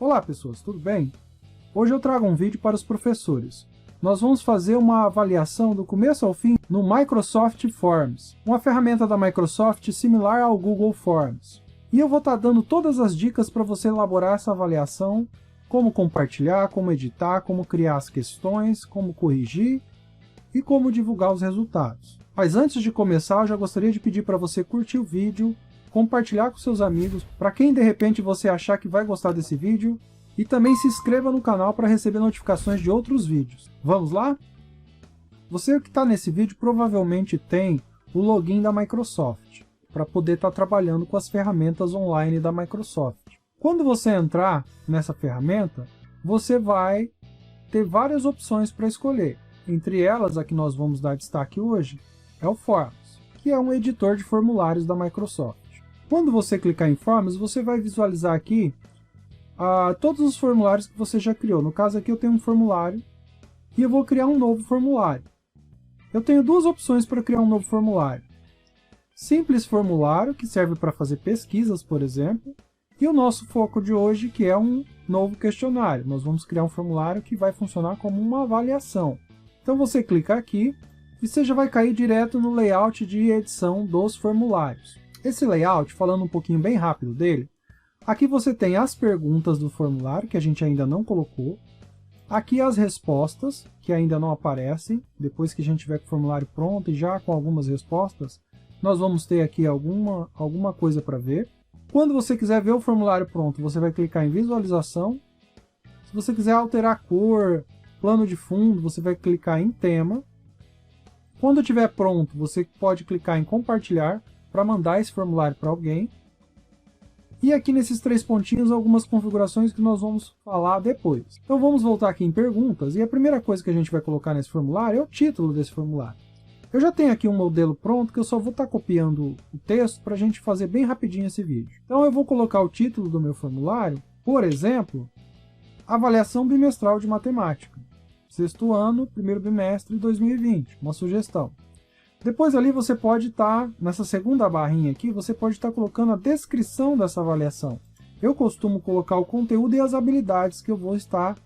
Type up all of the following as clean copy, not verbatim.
Olá pessoas, tudo bem? Hoje eu trago um vídeo para os professores. Nós vamos fazer uma avaliação do começo ao fim no Microsoft Forms, uma ferramenta da Microsoft similar ao Google Forms. E eu vou estar dando todas as dicas para você elaborar essa avaliação, como compartilhar, como editar, como criar as questões, como corrigir e como divulgar os resultados. Mas antes de começar, eu já gostaria de pedir para você curtir o vídeo, compartilhar com seus amigos, para quem de repente você achar que vai gostar desse vídeo, e também se inscreva no canal para receber notificações de outros vídeos. Vamos lá? Você que está nesse vídeo provavelmente tem o login da Microsoft, para poder estar trabalhando com as ferramentas online da Microsoft. Quando você entrar nessa ferramenta, você vai ter várias opções para escolher. Entre elas, a que nós vamos dar destaque hoje, é o Forms, que é um editor de formulários da Microsoft. Quando você clicar em Forms, você vai visualizar aqui todos os formulários que você já criou. No caso aqui eu tenho um formulário e eu vou criar um novo formulário. Eu tenho duas opções para criar um novo formulário. Simples formulário, que serve para fazer pesquisas, por exemplo, e o nosso foco de hoje, que é um novo questionário. Nós vamos criar um formulário que vai funcionar como uma avaliação. Então você clica aqui e você já vai cair direto no layout de edição dos formulários. Esse layout, falando um pouquinho bem rápido dele, aqui você tem as perguntas do formulário, que a gente ainda não colocou. Aqui as respostas, que ainda não aparecem. Depois que a gente tiver com o formulário pronto e já com algumas respostas, nós vamos ter aqui alguma coisa para ver. Quando você quiser ver o formulário pronto, você vai clicar em visualização. Se você quiser alterar a cor, plano de fundo, você vai clicar em tema. Quando estiver pronto, você pode clicar em compartilhar para mandar esse formulário para alguém. E aqui nesses três pontinhos, algumas configurações que nós vamos falar depois. Então vamos voltar aqui em perguntas, e a primeira coisa que a gente vai colocar nesse formulário é o título desse formulário. Eu já tenho aqui um modelo pronto, que eu só vou estar copiando o texto para a gente fazer bem rapidinho esse vídeo. Então eu vou colocar o título do meu formulário, por exemplo, Avaliação Bimestral de Matemática. Sexto ano, primeiro bimestre de 2020, uma sugestão. Depois ali você pode estar, nessa segunda barrinha aqui, você pode estar colocando a descrição dessa avaliação. Eu costumo colocar o conteúdo e as habilidades que eu vou estar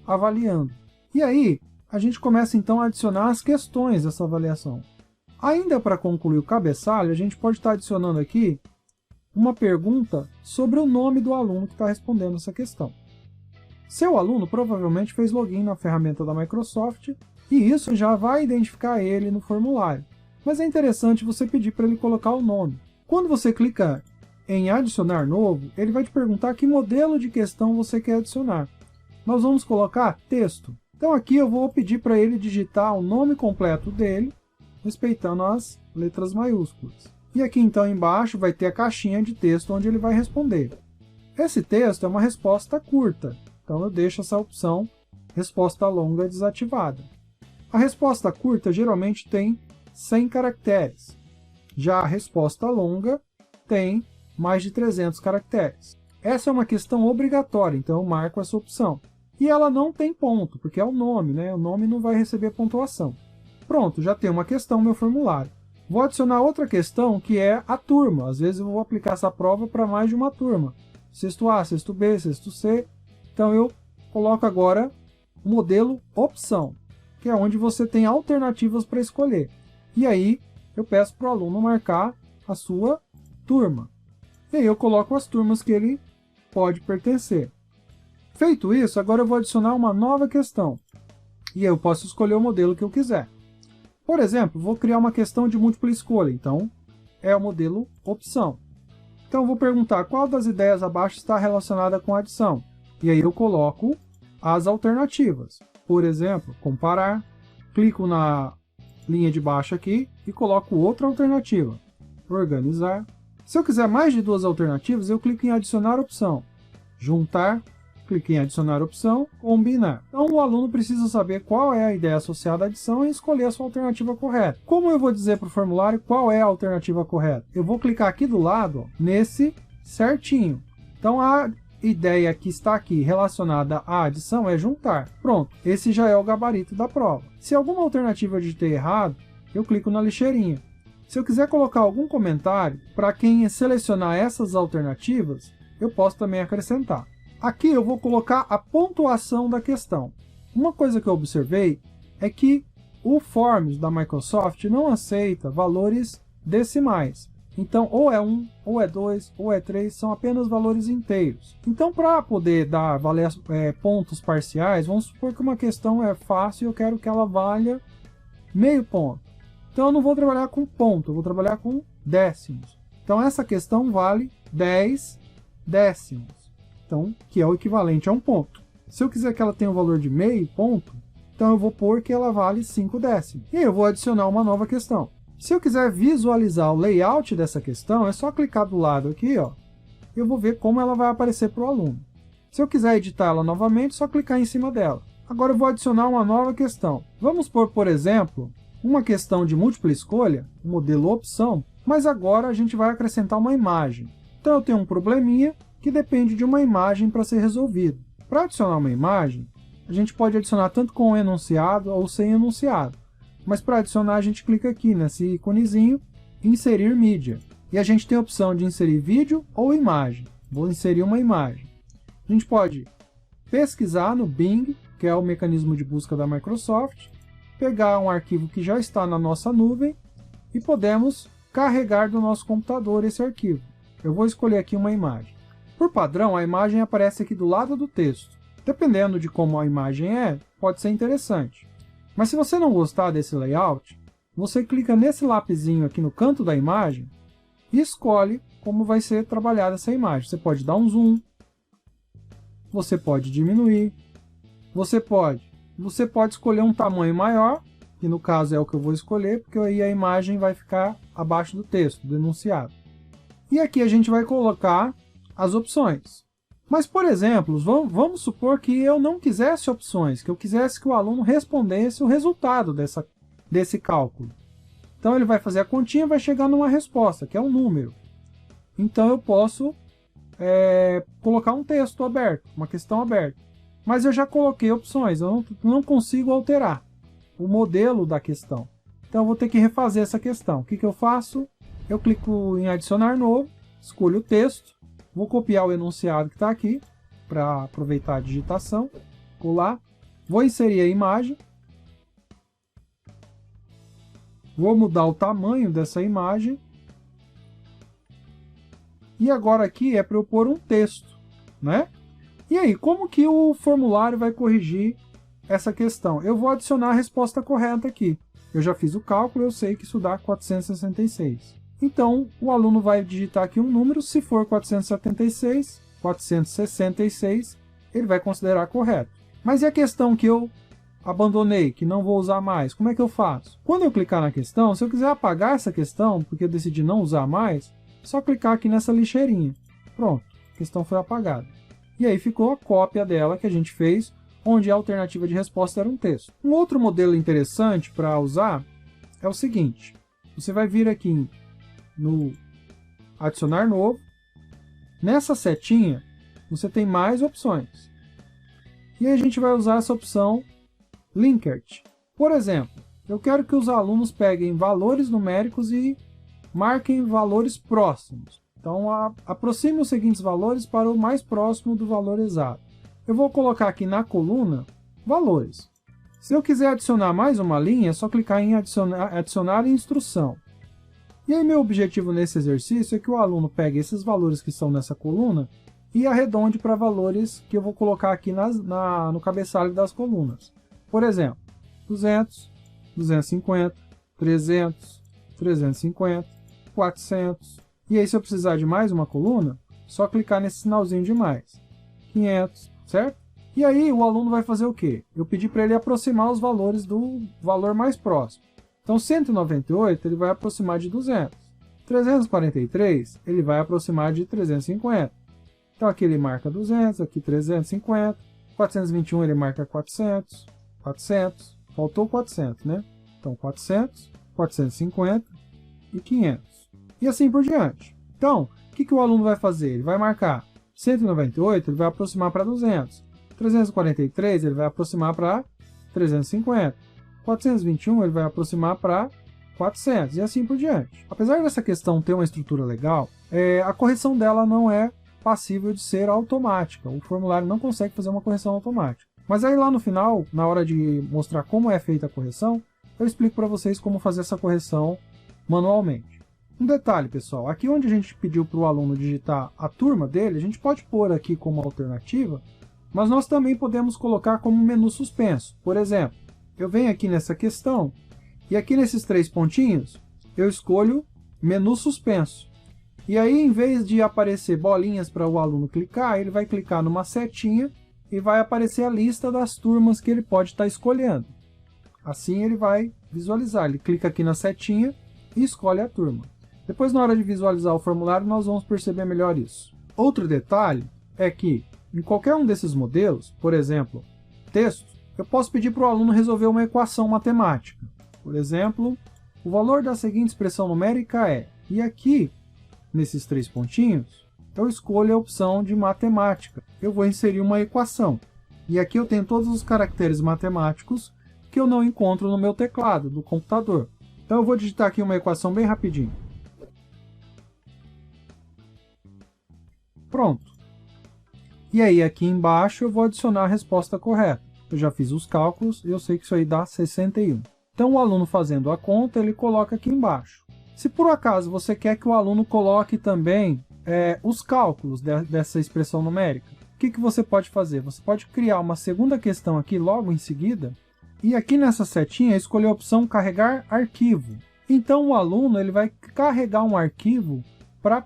avaliando. E aí, a gente começa então a adicionar as questões dessa avaliação. Ainda para concluir o cabeçalho, a gente pode estar adicionando aqui uma pergunta sobre o nome do aluno que está respondendo essa questão. Seu aluno provavelmente fez login na ferramenta da Microsoft e isso já vai identificar ele no formulário. Mas é interessante você pedir para ele colocar o nome. Quando você clica em adicionar novo, ele vai te perguntar que modelo de questão você quer adicionar. Nós vamos colocar texto. Então aqui eu vou pedir para ele digitar o nome completo dele, respeitando as letras maiúsculas. E aqui então embaixo vai ter a caixinha de texto onde ele vai responder. Esse texto é uma resposta curta, então eu deixo essa opção resposta longa desativada. A resposta curta geralmente tem 100 caracteres. Já a resposta longa tem mais de 300 caracteres. Essa é uma questão obrigatória, então eu marco essa opção. E ela não tem ponto, porque é o nome, né? O nome não vai receber pontuação. Pronto, já tem uma questão no meu formulário. Vou adicionar outra questão, que é a turma. Às vezes eu vou aplicar essa prova para mais de uma turma. Sexto A, sexto B, sexto C. Então eu coloco agora o modelo opção, que é onde você tem alternativas para escolher. E aí eu peço para o aluno marcar a sua turma. E aí eu coloco as turmas que ele pode pertencer. Feito isso, agora eu vou adicionar uma nova questão. E aí eu posso escolher o modelo que eu quiser. Por exemplo, vou criar uma questão de múltipla escolha. Então, é o modelo opção. Então eu vou perguntar qual das ideias abaixo está relacionada com a adição. E aí eu coloco as alternativas. Por exemplo, comparar. Clico na linha de baixo aqui e coloco outra alternativa. Organizar. Se eu quiser mais de duas alternativas, eu clico em adicionar opção. Juntar. Clique em adicionar opção, combinar. Então o aluno precisa saber qual é a ideia associada à adição e escolher a sua alternativa correta. Como eu vou dizer para o formulário qual é a alternativa correta? Eu vou clicar aqui do lado, ó, nesse certinho. Então a ideia que está aqui relacionada à adição é juntar. Pronto, esse já é o gabarito da prova. Se alguma alternativa eu digitei errado, eu clico na lixeirinha. Se eu quiser colocar algum comentário, para quem selecionar essas alternativas, eu posso também acrescentar. Aqui eu vou colocar a pontuação da questão. Uma coisa que eu observei é que o Forms da Microsoft não aceita valores decimais. Então, ou é 1, ou é 2, ou é 3, são apenas valores inteiros. Então, para poder dar pontos parciais, vamos supor que uma questão é fácil e eu quero que ela valha meio ponto. Então, eu não vou trabalhar com ponto, eu vou trabalhar com décimos. Então, essa questão vale 10 décimos, então, que é o equivalente a 1 ponto. Se eu quiser que ela tenha um valor de meio ponto, então eu vou pôr que ela vale 5 décimos. E eu vou adicionar uma nova questão. Se eu quiser visualizar o layout dessa questão, é só clicar do lado aqui, ó, e eu vou ver como ela vai aparecer para o aluno. Se eu quiser editar ela novamente, é só clicar em cima dela. Agora eu vou adicionar uma nova questão. Vamos pôr, por exemplo, uma questão de múltipla escolha, o modelo opção, mas agora a gente vai acrescentar uma imagem. Então eu tenho um probleminha que depende de uma imagem para ser resolvido. Para adicionar uma imagem, a gente pode adicionar tanto com o enunciado ou sem enunciado. Mas para adicionar, a gente clica aqui nesse íconezinho, inserir mídia. E a gente tem a opção de inserir vídeo ou imagem. Vou inserir uma imagem. A gente pode pesquisar no Bing, que é o mecanismo de busca da Microsoft, pegar um arquivo que já está na nossa nuvem e podemos carregar do nosso computador esse arquivo. Eu vou escolher aqui uma imagem. Por padrão, a imagem aparece aqui do lado do texto. Dependendo de como a imagem é, pode ser interessante. Mas se você não gostar desse layout, você clica nesse lapisinho aqui no canto da imagem e escolhe como vai ser trabalhada essa imagem. Você pode dar um zoom, você pode diminuir, você pode escolher um tamanho maior, que no caso é o que eu vou escolher, porque aí a imagem vai ficar abaixo do texto, do enunciado. E aqui a gente vai colocar as opções. Mas, por exemplo, vamos supor que eu não quisesse opções, que eu quisesse que o aluno respondesse o resultado desse cálculo. Então ele vai fazer a continha e vai chegar numa resposta, que é um número. Então eu posso colocar um texto aberto, uma questão aberta. Mas eu já coloquei opções, eu não consigo alterar o modelo da questão. Então eu vou ter que refazer essa questão. O que eu faço? Eu clico em adicionar novo, escolho o texto, vou copiar o enunciado que está aqui, para aproveitar a digitação, colar, vou inserir a imagem, vou mudar o tamanho dessa imagem, e agora aqui é para eu pôr um texto, né? E aí, como que o formulário vai corrigir essa questão? Eu vou adicionar a resposta correta aqui. Eu já fiz o cálculo, eu sei que isso dá 466. Então, o aluno vai digitar aqui um número, se for 466, ele vai considerar correto. Mas e a questão que eu abandonei, que não vou usar mais? Como é que eu faço? Quando eu clicar na questão, se eu quiser apagar essa questão, porque eu decidi não usar mais, é só clicar aqui nessa lixeirinha. Pronto, a questão foi apagada. E aí ficou a cópia dela que a gente fez, onde a alternativa de resposta era um texto. Um outro modelo interessante para usar é o seguinte. Você vai vir aqui no adicionar novo. Nessa setinha, você tem mais opções. E aí a gente vai usar essa opção Linkert. Por exemplo, eu quero que os alunos peguem valores numéricos e marquem valores próximos. Então, aproxime os seguintes valores para o mais próximo do valor exato. Eu vou colocar aqui na coluna valores. Se eu quiser adicionar mais uma linha, é só clicar em adicionar instrução. E aí meu objetivo nesse exercício é que o aluno pegue esses valores que estão nessa coluna e arredonde para valores que eu vou colocar aqui no cabeçalho das colunas. Por exemplo, 200, 250, 300, 350, 400. E aí se eu precisar de mais uma coluna, só clicar nesse sinalzinho de mais. 500, certo? E aí o aluno vai fazer o quê? Eu pedi para ele aproximar os valores do valor mais próximo. Então 198 ele vai aproximar de 200. 343 ele vai aproximar de 350. Então aqui ele marca 200, aqui 350. 421 ele marca 400. 400. Faltou 400, né? Então 400, 450 e 500. E assim por diante. Então, o que o aluno vai fazer? Ele vai marcar 198, ele vai aproximar para 200. 343 ele vai aproximar para 350. 421 ele vai aproximar para 400 e assim por diante. Apesar dessa questão ter uma estrutura legal, a correção dela não é passível de ser automática. O formulário não consegue fazer uma correção automática. Mas aí lá no final, na hora de mostrar como é feita a correção, eu explico para vocês como fazer essa correção manualmente. Um detalhe, pessoal, aqui onde a gente pediu para o aluno digitar a turma dele, a gente pode pôr aqui como alternativa, mas nós também podemos colocar como menu suspenso. Por exemplo, eu venho aqui nessa questão, e aqui nesses 3 pontinhos, eu escolho menu suspenso. E aí, em vez de aparecer bolinhas para o aluno clicar, ele vai clicar numa setinha e vai aparecer a lista das turmas que ele pode estar escolhendo. Assim ele vai visualizar, ele clica aqui na setinha e escolhe a turma. Depois, na hora de visualizar o formulário, nós vamos perceber melhor isso. Outro detalhe é que, em qualquer um desses modelos, por exemplo, texto, eu posso pedir para o aluno resolver uma equação matemática. Por exemplo, o valor da seguinte expressão numérica é... E aqui, nesses 3 pontinhos, eu escolho a opção de matemática. Eu vou inserir uma equação. E aqui eu tenho todos os caracteres matemáticos que eu não encontro no meu teclado do computador. Então eu vou digitar aqui uma equação bem rapidinho. Pronto. E aí aqui embaixo eu vou adicionar a resposta correta. Eu já fiz os cálculos e eu sei que isso aí dá 61. Então o aluno fazendo a conta, ele coloca aqui embaixo. Se por acaso você quer que o aluno coloque também os cálculos dessa expressão numérica, o que você pode fazer? Você pode criar uma segunda questão aqui logo em seguida, e aqui nessa setinha escolher a opção carregar arquivo. Então o aluno ele vai carregar um arquivo para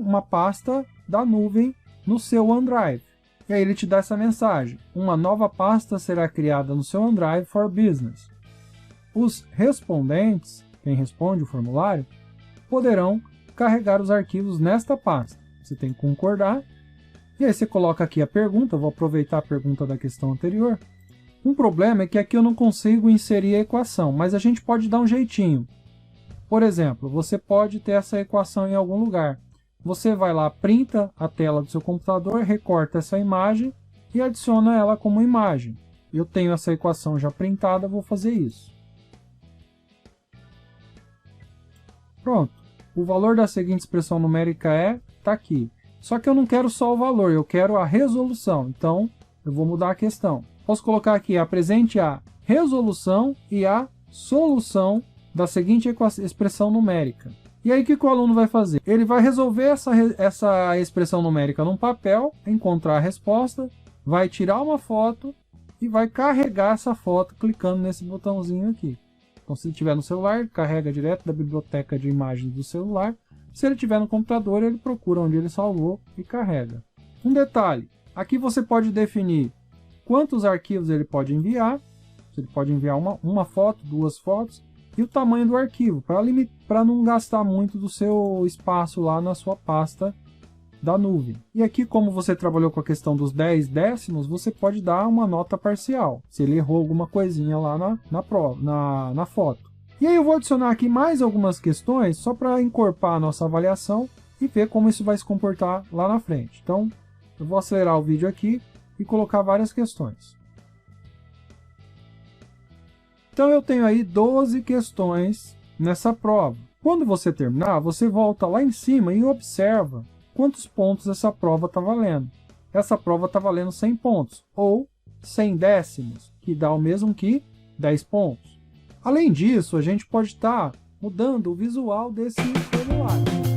uma pasta da nuvem no seu OneDrive. E aí ele te dá essa mensagem: uma nova pasta será criada no seu OneDrive for Business. Os respondentes, quem responde o formulário, poderão carregar os arquivos nesta pasta. Você tem que concordar. E aí você coloca aqui a pergunta, eu vou aproveitar a pergunta da questão anterior. Um problema é que aqui eu não consigo inserir a equação, mas a gente pode dar um jeitinho. Por exemplo, você pode ter essa equação em algum lugar. Você vai lá, printa a tela do seu computador, recorta essa imagem e adiciona ela como imagem. Eu tenho essa equação já printada, vou fazer isso. Pronto. O valor da seguinte expressão numérica está aqui. Só que eu não quero só o valor, eu quero a resolução. Então, eu vou mudar a questão. Posso colocar aqui: apresente a resolução e a solução da seguinte expressão numérica. E aí o que o aluno vai fazer? Ele vai resolver essa expressão numérica num papel, encontrar a resposta, vai tirar uma foto e vai carregar essa foto clicando nesse botãozinho aqui. Então, se ele tiver no celular, ele carrega direto da biblioteca de imagens do celular. Se ele tiver no computador, ele procura onde ele salvou e carrega. Um detalhe, aqui você pode definir quantos arquivos ele pode enviar. Ele pode enviar uma foto, 2 fotos, e o tamanho do arquivo, para não gastar muito do seu espaço lá na sua pasta da nuvem. E aqui, como você trabalhou com a questão dos 10 décimos, você pode dar uma nota parcial, se ele errou alguma coisinha lá na foto. E aí eu vou adicionar aqui mais algumas questões, só para encorpar a nossa avaliação e ver como isso vai se comportar lá na frente. Então, eu vou acelerar o vídeo aqui e colocar várias questões. Então eu tenho aí 12 questões nessa prova. Quando você terminar, você volta lá em cima e observa quantos pontos essa prova está valendo. Essa prova está valendo 100 pontos, ou 100 décimos, que dá o mesmo que 10 pontos. Além disso, a gente pode estar mudando o visual desse formulário.